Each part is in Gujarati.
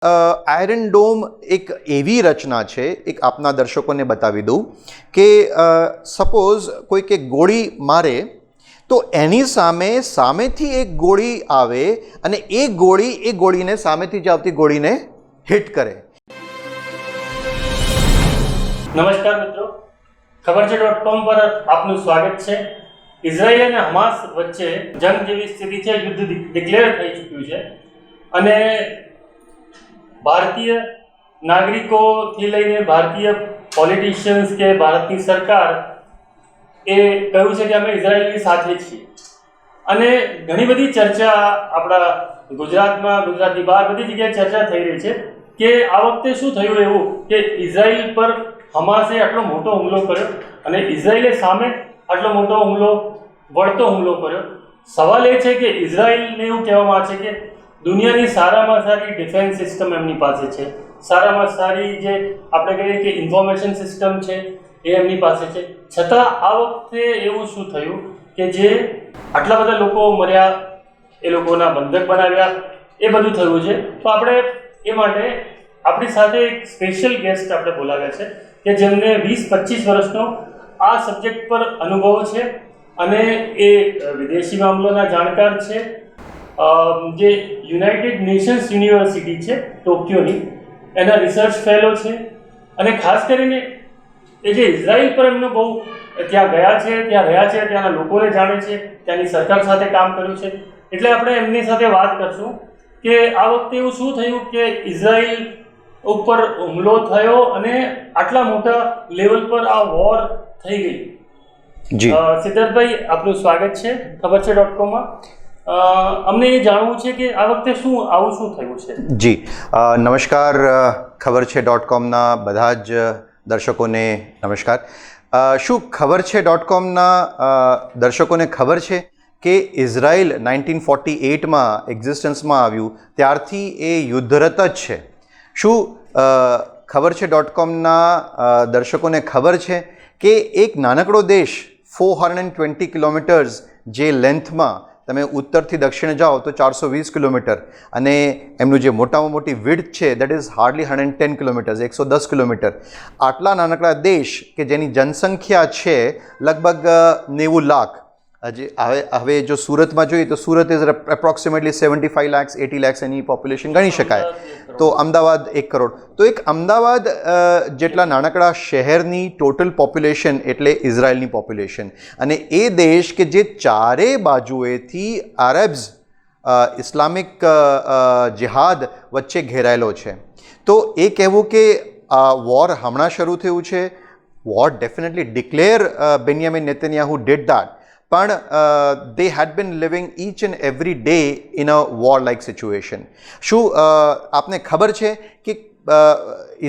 આયરન ડોમ એક એવી રચના છે, એક આપના દર્શકોને બતાવી દઉં કે સપોઝ કોઈક એક ગોળી મારે તો એની સામેથી એક ગોળી આવે અને એ ગોળીને સામેથી જ આવતી ગોળીને હિટ કરે. નમસ્કાર મિત્રો, ખબર છે .com પર આપનું સ્વાગત છે. ઇઝરાયલ અને હમાસ વચ્ચે જંગ જેવી સ્થિતિ છે, યુદ્ધ ડિક્લેર થઈ ચૂક્યું છે અને ભારતીય નાગરિકોથી લઈને ભારતીય પોલિટિશિયન્સ કે ભારતની સરકાર એ કહ્યું છે કે અમે ઇઝરાયલની સાથે છીએ. અને ઘણી બધી ચર્ચા આપણા ગુજરાતમાં, ગુજરાતની બહાર બધી જગ્યાએ ચર્ચા થઈ રહી છે કે આ વખતે શું થયું એવું કે ઇઝરાયલ પર હમાસે આટલો મોટો હુમલો કર્યો અને ઇઝરાયલે સામે આટલો મોટો વળતો હુમલો કર્યો. સવાલ એ છે કે ઇઝરાયલને એવું કહેવામાં આવે છે કે દુનિયાની સારામાં સારી ડિફેન્સ સિસ્ટમ એમની પાસે છે, સારામાં સારી જે આપણે કહીએ કે ઇન્ફોર્મેશન સિસ્ટમ છે એ એમની પાસે છે. છતાં આ વખતે એવું શું થયું કે જે આટલા બધા લોકો મર્યા, એ લોકોના બંધક બનાવ્યા, એ બધું થયું છે. તો આપણે એ માટે આપણી સાથે એક સ્પેશિયલ ગેસ્ટ આપણે બોલાવ્યા છે કે જેમને 20-25 વર્ષનો આ સબ્જેક્ટ પર અનુભવ છે અને એ વિદેશી મામલોના જાણકાર છે, જે યુનાઇટેડ નેશન્સ યુનિવર્સિટી છે ટોક્યોની, એના રિસર્ચ ફેલો છે અને ખાસ કરીને એ જે ઇઝરાયલ પર એમનો બહુ ત્યાં ગયા છે, ત્યાં રહ્યા છે, ત્યાંના લોકોને જાણે છે, ત્યાંની સરકાર સાથે કામ કર્યું છે. એટલે આપણે એમની સાથે વાત કરશું કે આ વખતે એવું શું થયું કે ઇઝરાયલ ઉપર હુમલો થયો અને આટલા મોટા લેવલ પર આ વોર થઈ ગઈ. જી સિદ્ધાર્થભાઈ, આપનું સ્વાગત છે ખબર છે .com માં. અમને એ જાણવું છે કે આ વખતે આવું શું થયું છે. જી નમસ્કાર, ખબર છે .comના બધા જ દર્શકોને નમસ્કાર. શું ખબર છે .comના દર્શકોને ખબર છે કે ઇઝરાયલ 1948માં એક્ઝિસ્ટન્સમાં આવ્યું ત્યારથી એ યુદ્ધરત જ છે? શું ખબર છે .comના દર્શકોને ખબર છે કે એક નાનકડો દેશ 420 કિલોમીટર્સ જે લેન્થમાં તમે ઉત્તરથી દક્ષિણ જાઓ તો 420 કિલોમીટર અને એમનું જે મોટામાં મોટી વિડ્થ છે that is hardly 110 kilometres, 110 kilometre. આટલા નાનકડા દેશ કે જેની જનસંખ્યા છે લગભગ 90 લાખ. હવે જો સુરતમાં જોઈએ તો Surat is approximately 75 lakhs 80 lakhs any population ગણી શકાય. તો અમદાવાદ 1 કરોડ. તો એક અમદાવાદ જેટલા નાનકડા શહેરની ટોટલ પોપ્યુલેશન એટલે ઇઝરાયલની પોપ્યુલેશન. અને એ દેશ કે જે ચારે બાજુએથી આરબ્સ ઇસ્લામિક જિહાદ વચ્ચે ઘેરાયેલો છે. તો એ કહેવું કે વોર હમણાં શરૂ થયું છે, war definitely declare Benjamin Netanyahu did that, પણ they had been living each and every day in a war like situation. શું આપને ખબર છે કે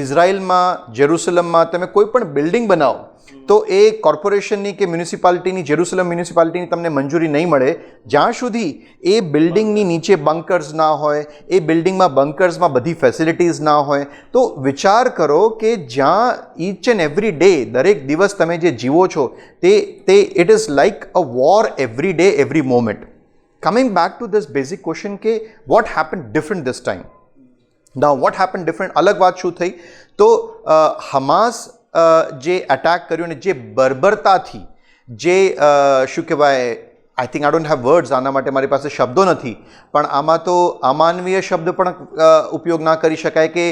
ઇઝરાયલમાં, જેરુસલમમાં તમે કોઈ પણ બિલ્ડિંગ બનાવો તો એ કોર્પોરેશનની કે મ્યુનિસિપાલિટીની, જેરુસલમ મ્યુનિસિપાલિટીની તમને મંજૂરી નહીં મળે જ્યાં સુધી એ બિલ્ડિંગની નીચે બંકર્સ ના હોય, એ બિલ્ડિંગમાં બંકર્સમાં બધી ફેસિલિટીઝ ના હોય. તો વિચાર કરો કે જ્યાં ઈચ એન્ડ એવરી ડે, દરેક દિવસ તમે જે જીવો છો તે it is like a war every day, every moment. Coming back to this basic question કે what happen different this time. Now what happen different, અલગ વાત શું થઈ તો હમાસ જે એટેક કર્યું ને જે બર્બરતાથી, જે શું કહેવાય, I think I don't have words, આના માટે મારી પાસે શબ્દો નથી, પણ આમાં તો અમાનવીય શબ્દ પણ ઉપયોગ ના કરી શકાય કે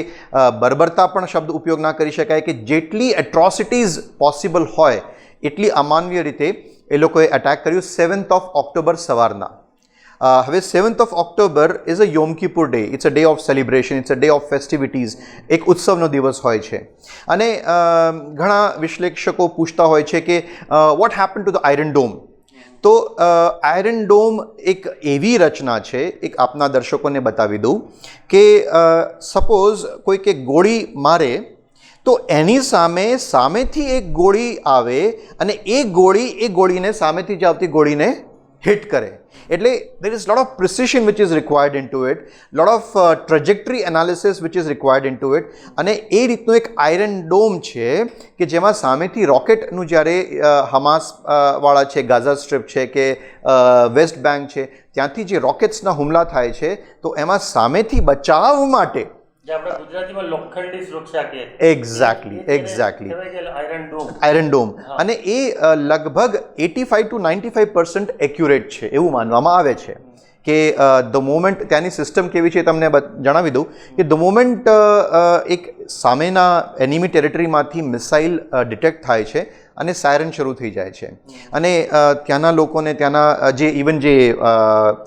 બર્બરતા પણ શબ્દ ઉપયોગ ના કરી શકાય કે જેટલી એટ્રોસિટીઝ પોસિબલ હોય એટલી અમાનવીય રીતે એ લોકોએ એટેક કર્યું 7th of October સવારના. હવે 7th of October is a Yom Kippur day. It's a day of celebration, it's a day of festivities. એક ઉત્સવનો દિવસ હોય છે. અને ઘણા વિશ્લેષકો પૂછતા હોય છે કે what happen to the iron dome. તો આયરન ડોમ એક એવી રચના છે, એક આપના દર્શકોને બતાવી દઉં કે સપોઝ કોઈક એક ગોળી મારે તો એની સામેથી એક ગોળી આવે અને એ ગોળીને સામેથી જ આવતી ગોળીને હિટ કરે. એટલે there is lot of precision which is required into it, lot of trajectory analysis which is required into it. અને એ રીતનું એક આયરન ડોમ છે કે જેમાં સામેથી રોકેટનું જ્યારે હમાસ વાળા છે, ગાઝા સ્ટ્રીપ છે કે વેસ્ટ બેંક છે, ત્યાંથી જે રોકેટ્સના હુમલા થાય છે તો એમાં સામેથી બચાવ માટે જે આપણે ગુજરાતીમાં લોખંડી સુરક્ષા કહે એક્ઝેક્ટલી કહેવાય કે આયરન ડોમ અને એ લગભગ 85 to 95% એક્યુરેટ છે એવું માનવામાં આવે છે કે ધ મોમેન્ટ ત્યાંની સિસ્ટમ કેવી છે તમને જણાવી દઉં કે ધ મોમેન્ટ એક સામેના એનિમી ટેરિટરીમાંથી મિસાઇલ ડિટેક્ટ થાય છે અને સાયરન શરૂ થઈ જાય છે અને ત્યાંના લોકોને ત્યાંના જે ઇવન જે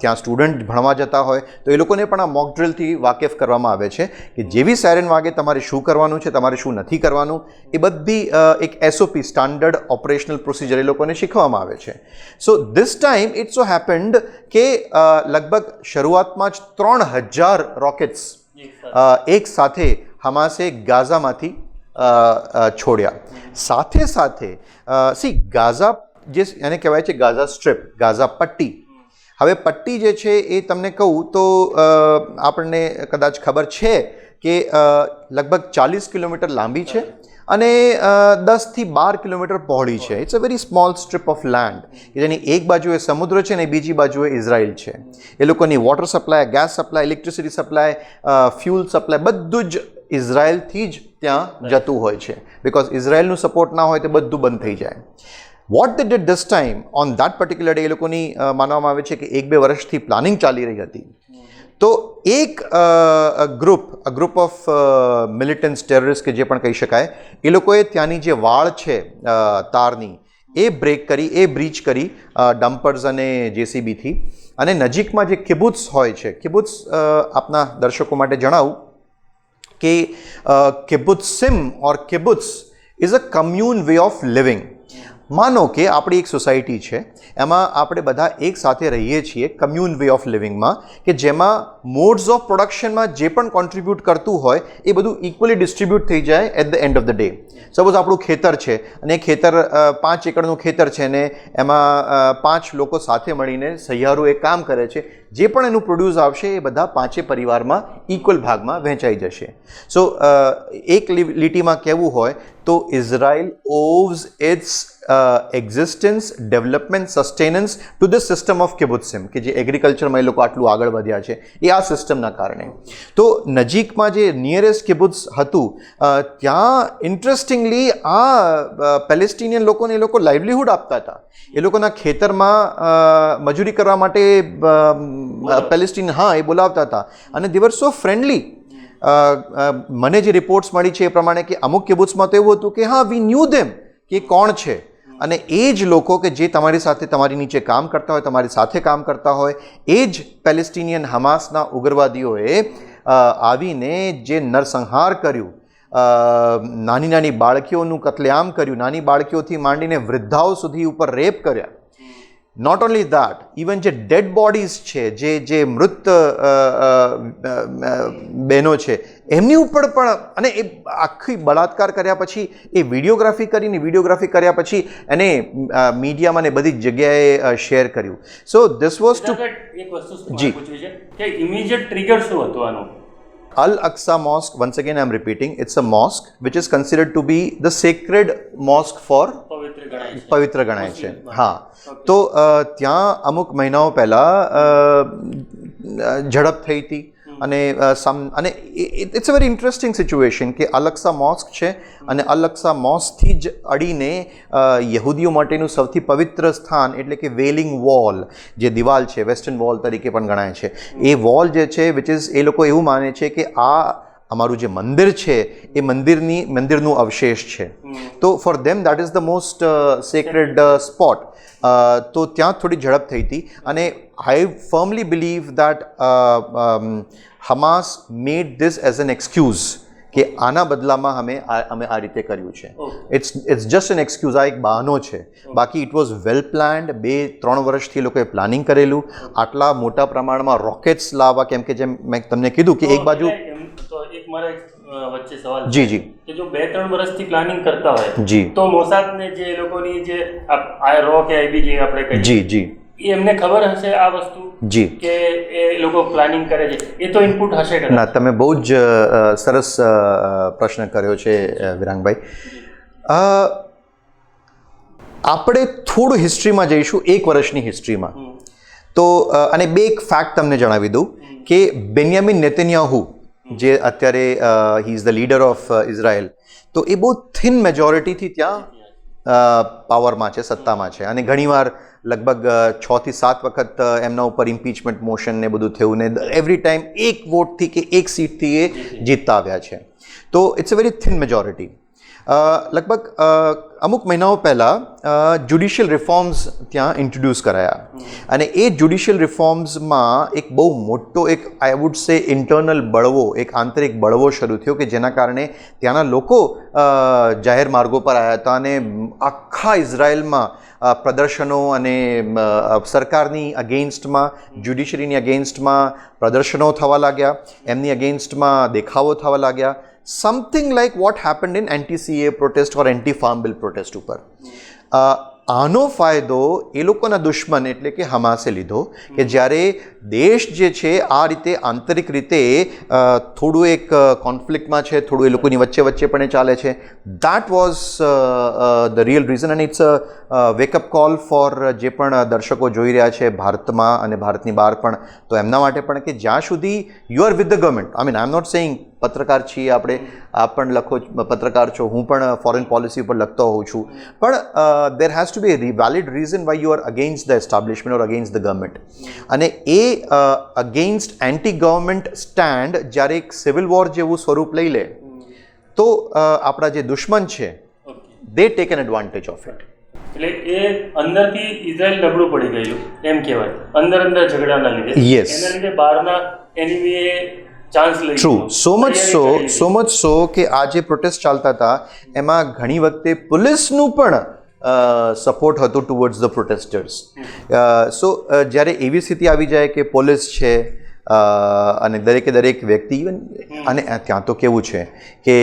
ત્યાં સ્ટુડન્ટ ભણવા જતા હોય તો એ લોકોને પણ આ મોક ડ્રિલથી વાકેફ કરવામાં આવે છે કે જેવી સાયરન વાગે તમારે શું કરવાનું છે તમારે શું નથી કરવાનું એ બધી એક એસઓપી સ્ટાન્ડર્ડ ઓપરેશનલ પ્રોસિજર એ લોકોને શીખવવામાં આવે છે so this time it so happened કે લગભગ શરૂઆતમાં જ 3000 રોકેટ્સ એક સાથે હમાસે ગાઝામાંથી છોડ્યા સાથે સાથે ગાઝા જે એને કહેવાય છે ગાઝા સ્ટ્રીપ ગાઝા પટ્ટી હવે પટ્ટી જે છે એ તમને કહું તો આપણને કદાચ ખબર છે કે લગભગ 40 કિલોમીટર લાંબી છે અને 10 થી 12 કિલોમીટર પહોળી છે it's a very small strip of land કે જેની એક બાજુએ સમુદ્ર છે ને બીજી બાજુએ ઇઝરાયલ છે એ લોકોની water supply gas supply electricity supply fuel supply બધું જ ઇઝરાયલથી જ ત્યાં જતું હોય છે બિકોઝ ઇઝરાયલનું સપોર્ટ ના હોય તો બધું બંધ થઈ જાય what they did this time on that particular day એ લોકોની માનવામાં આવે છે કે 1-2 વર્ષથી પ્લાનિંગ ચાલી રહી હતી તો એક ગ્રુપ ઓફ મિલિટન્ટ્સ ટેરરિસ્ટ કે જે પણ કહી શકાય એ લોકોએ ત્યાંની જે વાળ છે તારની એ બ્રીચ કરી ડમ્પર્સ અને જેસીબીથી અને નજીકમાં જે કિબુત્સ હોય છે કિબુત્સ આપના દર્શકો માટે જણાવું કે kibbutzim or kibbutz is a commune way of living માનો કે આપણી એક સોસાયટી છે એમાં આપણે બધા એક સાથે રહીએ છીએ કમ્યુન વે ઓફ લિવિંગમાં કે જેમાં મોડ્સ ઓફ પ્રોડક્શનમાં જે પણ કોન્ટ્રીબ્યુટ કરતું હોય એ બધું ઇક્વલી ડિસ્ટ્રીબ્યુટ થઈ જાય at the end of the day suppose આપણું ખેતર છે અને એ ખેતર 5 એકરનું ખેતર છે ને એમાં 5 લોકો સાથે મળીને સહિયારું એ કામ કરે છે જે પણ એનું પ્રોડ્યુસ આવશે એ બધા 5 પરિવારમાં ઇક્વલ ભાગમાં વહેંચાઈ જશે સો એક લીટીમાં કહેવું હોય તો Israel owes its existence development sustenance to the system of kibbutzim કે જે એગ્રીકલ્ચરમાં એ લોકો આટલું આગળ વધ્યા છે એ આ સિસ્ટમના કારણે તો નજીકમાં જે નિયરેસ્ટ કિબુત્સ હતું ત્યાં ઇન્ટરેસ્ટિંગલી આ પેલેસ્ટિનિયન લોકોને એ લોકો લાઇવલીહુડ આપતા હતા એ લોકોના ખેતરમાં મજૂરી કરવા માટે પેલેસ્ટિન એ બોલાવતા હતા અને દે વર સો ફ્રેન્ડલી મને જે રિપોર્ટ્સ મળી છે એ પ્રમાણે કે અમુક કિબુત્સમાં તો એવું હતું કે વી ન્યૂ ધેમ કે કોણ છે અને એ જ લોકો કે જે તમારી સાથે તમારી નીચે કામ કરતા હોય તમારી સાથે કામ કરતા હોય એ જ પેલેસ્ટિનિયન હમાસના ઉગ્રવાદીઓએ આવીને જે નરસંહાર કર્યું નાની નાની બાળકીઓનું કતલેઆમ કર્યું નાની બાળકીઓથી માંડીને વૃદ્ધાઓ સુધી ઉપર રેપ કર્યા નોટ ઓનલી દેટ ઇવન જે ડેડ બોડીઝ છે જે મૃત બહેનો છે એમની ઉપર પણ અને એ આખી બળાત્કાર કર્યા પછી એ વિડીયોગ્રાફી કર્યા પછી એને મીડિયામાં ને બધી જગ્યાએ શેર કર્યું સો ધીસ વોઝ ટુ એક વસ્તુ પૂછવી છે કે ઇમિડિયેટ ટ્રિગર શું હતું આનું Al-Aqsa Mosque, once again I am repeating, it's a mosque which is considered to be the sacred mosque for પવિત્ર ગણાય છે તો ત્યાં અમુક મહિનાઓ પહેલાં ઝડપ થઈ હતી અને it's a very interesting situation કે અલ-અક્સા મોસ્ક છે અને અલ-અક્સા મોસ્કથી જ અડીને યહૂદીઓ માટેનું સૌથી પવિત્ર સ્થાન એટલે કે વેલિંગ વોલ જે દિવાલ છે વેસ્ટર્ન વોલ તરીકે પણ ગણાય છે એ વોલ જે છે વિચ ઇઝ એ લોકો એવું માને છે કે આ અમારું જે મંદિર છે એ મંદિરનું અવશેષ છે તો for them that is the most sacred spot તો ત્યાં થોડી ઝડપ થઈ હતી અને I firmly believe that Hamas made this as an excuse કે આના બદલામાં અમે આ રીતે કર્યું છે ઇટ્સ જસ્ટ એન એક્સક્યુઝ આ એક બહાનો છે બાકી ઇટ વોઝ વેલ પ્લાન્ડ 2-3 વર્ષથી લોકોએ પ્લાનિંગ કરેલું આટલા મોટા પ્રમાણમાં રોકેટ્સ લાવવા કેમ કે જેમ મેં તમને કીધું કે એક બાજુ એક મારા વચ્ચે સવાલ જી કે જો 2-3 વર્ષથી પ્લાનિંગ કરતા હોય જી તો મોસાદને જે લોકોની જે આ રો કે આઈબી જે આપણે કહીએ જી એમને ખબર હશે આ વસ્તુ જી કે એ લોકો પ્લાનિંગ કરે છે એ તો ઇનપુટ હશે કે ના તમે બહુ જ સરસ પ્રશ્ન કર્યો છે વિરાંગભાઈ આપણે થોડું હિસ્ટ્રીમાં જઈશું 1 વર્ષની હિસ્ટ્રીમાં તો અને બે એક ફેક્ટ તમને જણાવી દઉં કે બેન્યામિન નેતન્યાહુ જે અત્યારે he is the leader of Israel, તો એ બહુ થિન મેજોરિટીથી ત્યાં પાવરમાં છે, સત્તામાં છે. અને ઘણીવાર લગભગ 6 થી 7 વખત એમના ઉપર ઇમ્પીચમેન્ટ મોશન ને બધું થયું ને એવરી ટાઈમ એક વોટથી કે એક સીટથી એ જીતતા આવ્યા છે. તો it's a very thin majority. લગભગ અમુક મહિનાઓ પહેલાં જ્યુડિશિયલ રિફોર્મ્સ ત્યાં ઇન્ટ્રોડ્યુસ કરાયા, અને એ જ્યુડિશિયલ રિફોર્મ્સમાં એક બહુ મોટો એક આઈ વુડ સે ઇન્ટરનલ બળવો, એક આંતરિક બળવો શરૂ થયો કે જેના કારણે ત્યાંના લોકો જાહેર માર્ગો પર આવ્યા હતા અને આખા ઇઝરાયલમાં પ્રદર્શનો અને સરકારની અગેન્સ્ટમાં, જ્યુડિશરીની અગેન્સ્ટમાં પ્રદર્શનો થવા લાગ્યા, એમની અગેન્સ્ટમાં દેખાવો થવા લાગ્યા. Something like what happened in anti-CA protest or anti-farm bill protest ઉપર. આનો ફાયદો એ લોકોના દુશ્મન એટલે કે હમાસે લીધો કે જ્યારે દેશ જે છે આ રીતે આંતરિક રીતે થોડું એક કોન્ફ્લિક્ટમાં છે, થોડું એ લોકોની વચ્ચે વચ્ચે પણ એ ચાલે છે. That was the real reason, and it's a wake up call for જે પણ દર્શકો જોઈ રહ્યા છે ભારતમાં અને ભારતની બહાર પણ, તો એમના માટે પણ કે જ્યાં સુધી you are with the government, I mean I am not saying પત્રકાર છીએ આપણે, આપ પણ લખો પત્રકાર છો, હું પણ ફોરેન પોલિસી પર લખતો હોઉં છું, પણ there has to be a valid reason why you are against the establishment or against the government. અને એ અગેન્સ્ટ એન્ટી ગવર્મેન્ટ સ્ટેન્ડ જ્યારે એક સિવિલ વોર જેવું સ્વરૂપ લઈ લે તો આપણા જે દુશ્મન છે દે tech N advantage of it. એટલે એ અંદરથી ઇઝરાયલ નબળું પડી ગયેલું એમ કહેવાય, અંદર ઝઘડાના લીધે. Yes. એના લીધે બહારના એનિમીએ ચાન્સ લઈ ટ્રુ. સો મચ સો કે આ જે પ્રોટેસ્ટ ચાલતા હતા એમાં ઘણી વખતે પોલીસનું પણ સપોર્ટ હતું ટુવર્ડ્સ ધ પ્રોટેસ્ટર્સ. સો જ્યારે એવી સ્થિતિ આવી જાય કે પોલીસ છે અને દરેક વ્યક્તિ, ઇવન અને ત્યાં તો કેવું છે કે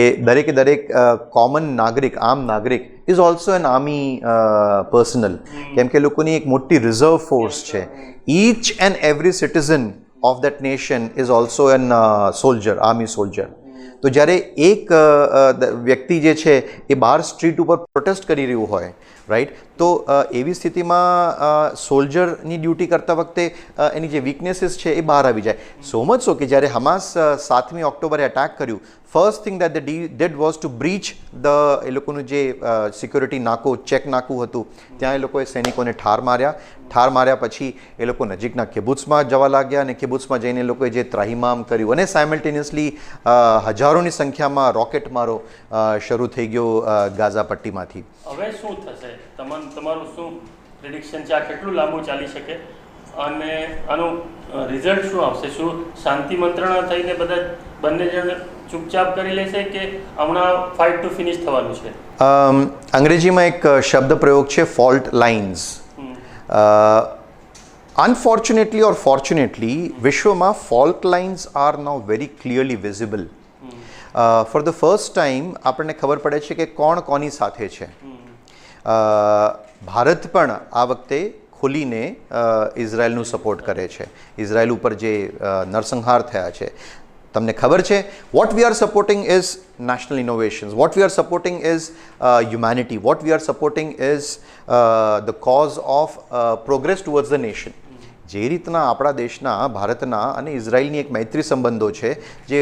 દરેક કોમન નાગરિક, આમ નાગરિક is also an army personnel, કેમ કે લોકોની એક મોટી રિઝર્વ ફોર્સ છે. Each and every citizen of that nation is also an soldier, army soldier. તો જ્યારે એક વ્યક્તિ જે છે એ બહાર સ્ટ્રીટ ઉપર પ્રોટેસ્ટ કરી રહ્યું હોય, રાઈટ, તો એવી સ્થિતિમાં સોલ્જરની ડ્યુટી કરતા વખતે એની જે વીકનેસીસ છે એ બહાર આવી જાય. સો મચ સો કે જ્યારે હમાસ 7મી ઓક્ટોબરે અટેક કર્યું, first thing that they did was to breach the એ લોકોનું જે સિક્યોરિટી નાકો, ચેક નાકું હતું, ત્યાં એ લોકોએ સૈનિકોને ઠાર માર્યા પછી એ લોકો નજીકના કિબુત્સમાં જવા લાગ્યા અને કિબુત્સમાં જઈને એ લોકોએ જે ત્રાહિમામ કર્યું અને સાયમલ્ટેનિયસલી હજારોની સંખ્યામાં રોકેટ મારો શરૂ થઈ ગયો ગાઝા પટ્ટીમાંથી. હવે શું થશે, તમારું શું પ્રિડિક્શન છે? આ કેટલું લાંબુ ચાલી શકે અને આનું રિઝલ્ટ શું આવશે? શું શાંતિ મંત્રણા થઈને બધા બંને જણ ચૂપચાપ કરી લેશે કે હમણાં ફાઇટ ટુ ફિનિશ થવાનું છે? અંગ્રેજીમાં એક શબ્દ પ્રયોગ છે fault lines. Unfortunately or fortunately વિશ્વમાં fault lines are now very clearly visible. For the first time આપણને ખબર પડે છે કે કોણ કોની સાથે છે. ભારત પણ આ વખતે ખુલીને ઇઝરાયલનું સપોર્ટ કરે છે. ઇઝરાયલ ઉપર જે નરસંહાર થયા છે, તમને ખબર છે, what we are supporting is national innovations. What we are supporting is humanity. What we are supporting is the cause of progress towards the nation. જે રીતના આપણા દેશના, ભારતના અને ઇઝરાયલની એક મૈત્રી સંબંધો છે જે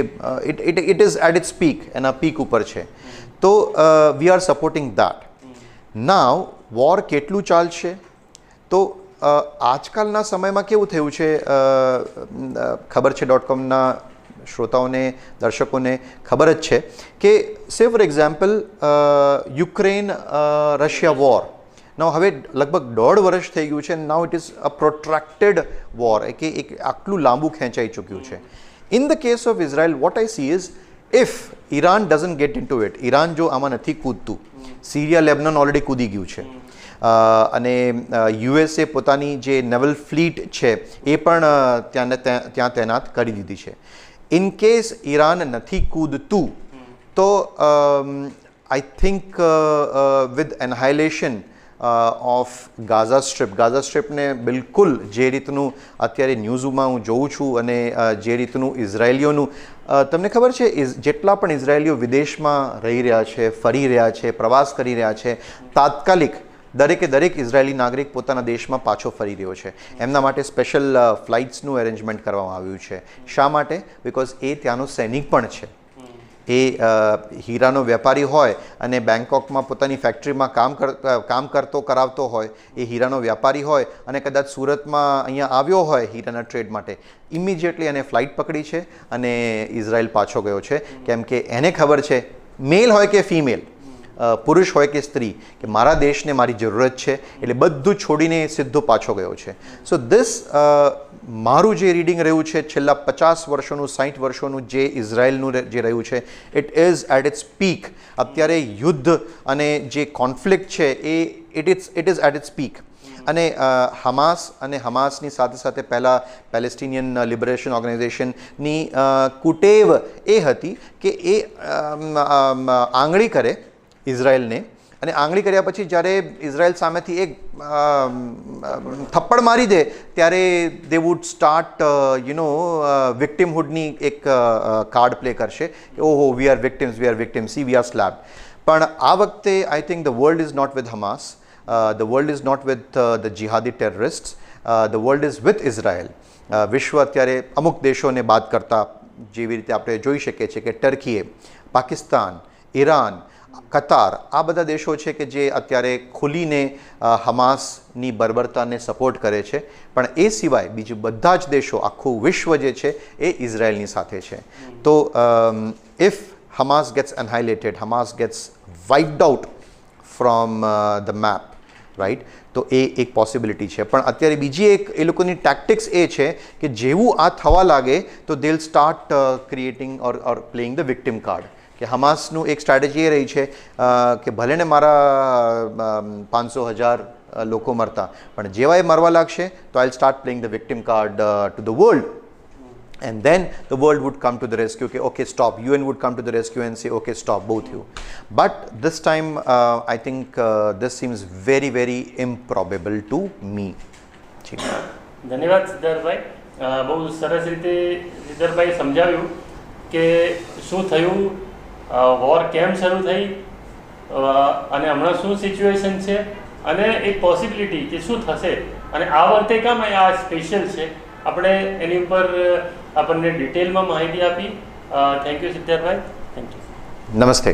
it is at its peak, એના પીક ઉપર છે, તો we are supporting that. Now war કેટલું ચાલશે? તો આજકાલના સમયમાં કેવું થયું છે, ખબર છે .comના શ્રોતાઓને, દર્શકોને ખબર જ છે કે say for example Ukraine Russia war now હવે લગભગ 1.5 વર્ષ થઈ ગયું છે. Now it is a protracted war, કે એક આટલું લાંબુ ખેંચાઈ ચૂક્યું છે. In the case of Israel what I see is if Iran doesn't get into it, Iran જો આમાં નથી કૂદતું, સિરિયા લેબનન ઓલરેડી કૂદી ગયું છે અને યુએસએ પોતાની જે નેવલ ફ્લીટ છે એ પણ ત્યાં તૈનાત કરી દીધી છે. ઇન કેસ ઈરાન નથી કૂદતું તો I think with annihilation of Gaza સ્ટ્રીપને બિલકુલ જે રીતનું અત્યારે ન્યૂઝમાં હું જોઉં છું અને જે રીતનું ઇઝરાયલીઓનું, તમને ખબર છે જેટલા પણ ઇઝરાયલીઓ વિદેશમાં રહી રહ્યા છે, ફરી રહ્યા છે, પ્રવાસ કરી રહ્યા છે, તાત્કાલિક દરેક ઇઝરાયેલી નાગરિક પોતાના દેશમાં પાછો ફરી રહ્યો છે. એમના માટે સ્પેશિયલ ફ્લાઇટ્સનું અરેન્જમેન્ટ કરવામાં આવ્યું છે. શા માટે? બિકોઝ એ ત્યાંનો સૈનિક પણ છે. એ હીરાનો વેપારી હોય અને બેંકોકમાં પોતાની ફેક્ટરીમાં કામ કરાવતો હોય, એ હીરાનો વ્યાપારી હોય અને કદાચ સુરતમાં અહીંયા આવ્યો હોય હીરાના ટ્રેડ માટે, ઇમિડિયેટલી એને ફ્લાઇટ પકડી છે અને ઇઝરાયલ પાછો ગયો છે. કેમ કે એને ખબર છે, મેલ હોય કે ફિમેલ, પુરુષ હોય કે સ્ત્રી, કે મારા દેશને મારી જરૂરત છે, એટલે બધું છોડીને સીધો પાછો ગયો છે. સો ધીસ મારું જે રીડિંગ રહ્યું છે છેલ્લા 50 વર્ષોનું 60 વર્ષોનું જે ઇઝરાયલનું જે રહ્યું છે, it is at its peak. અત્યારે યુદ્ધ અને જે કોન્ફ્લિક્ટ છે it is at its peak. અને હમાસની સાથે પહેલાં પેલેસ્ટિનિયન લિબરેશન ઓર્ગેનાઇઝેશનની કુટેવ એ હતી કે એ આંગળી કરે ઇઝરાયલને, અને આંગળી કર્યા પછી જ્યારે ઇઝરાયલ સામેથી એક થપ્પડ મારી દે ત્યારે દે વુડ સ્ટાર્ટ વિક્ટિમહુડની એક કાર્ડ પ્લે કરશે કે ઓહો we are victims, see we are stabbed. પણ આ વખતે I think the world is not with Hamas, the world is not with the jihadi terrorist, the world is with Israel. વિશ્વ અત્યારે અમુક દેશોને બાદ કરતાં જેવી રીતે આપણે જોઈ શકીએ છીએ કે ટર્કીએ, પાકિસ્તાન, ઈરાન, કતાર, આ બધા દેશો છે કે જે અત્યારે ખુલીને હમાસની બર્બરતાને સપોર્ટ કરે છે. પણ એ સિવાય બીજું બધા જ દેશો, આખું વિશ્વ જે છે એ ઇઝરાયલની સાથે છે. તો if Hamas gets annihilated, Hamas gets wiped out from the map, right, તો એ એક પોસિબિલિટી છે. પણ અત્યારે બીજી એક એ લોકોની ટેક્ટિક્સ એ છે કે જેવું આ થવા લાગે તો they will start creating or playing the victim card. કે હમાસનું એક સ્ટ્રેટેજી એ રહી છે કે ભલે ને મારા 500,000 લોકો મરતા, પણ જેવા એ મરવા લાગશે તો I start playing the victim card to the world, and then the world would come to the rescue કે okay stop, UN would come to the rescue and say okay stop, બહુ થયું. But this time I think this seems very very improbable to me. ધન્યવાદ સિદ્ધાર્થભાઈ. બહુ સરસ રીતે સિદ્ધાર્થભાઈ સમજાવ્યું કે શું થયું, વોર કેમ શરૂ થઈ અને હમણાં શું સિચ્યુએશન છે અને એક પોસિબિલિટી કે શું થશે અને આ વખતે કામ આ સ્પેશિયલ છે. આપણે એની ઉપર આપણને ડિટેલમાં માહિતી આપી. Thank you Siddharthbhai. Thank you. નમસ્તે.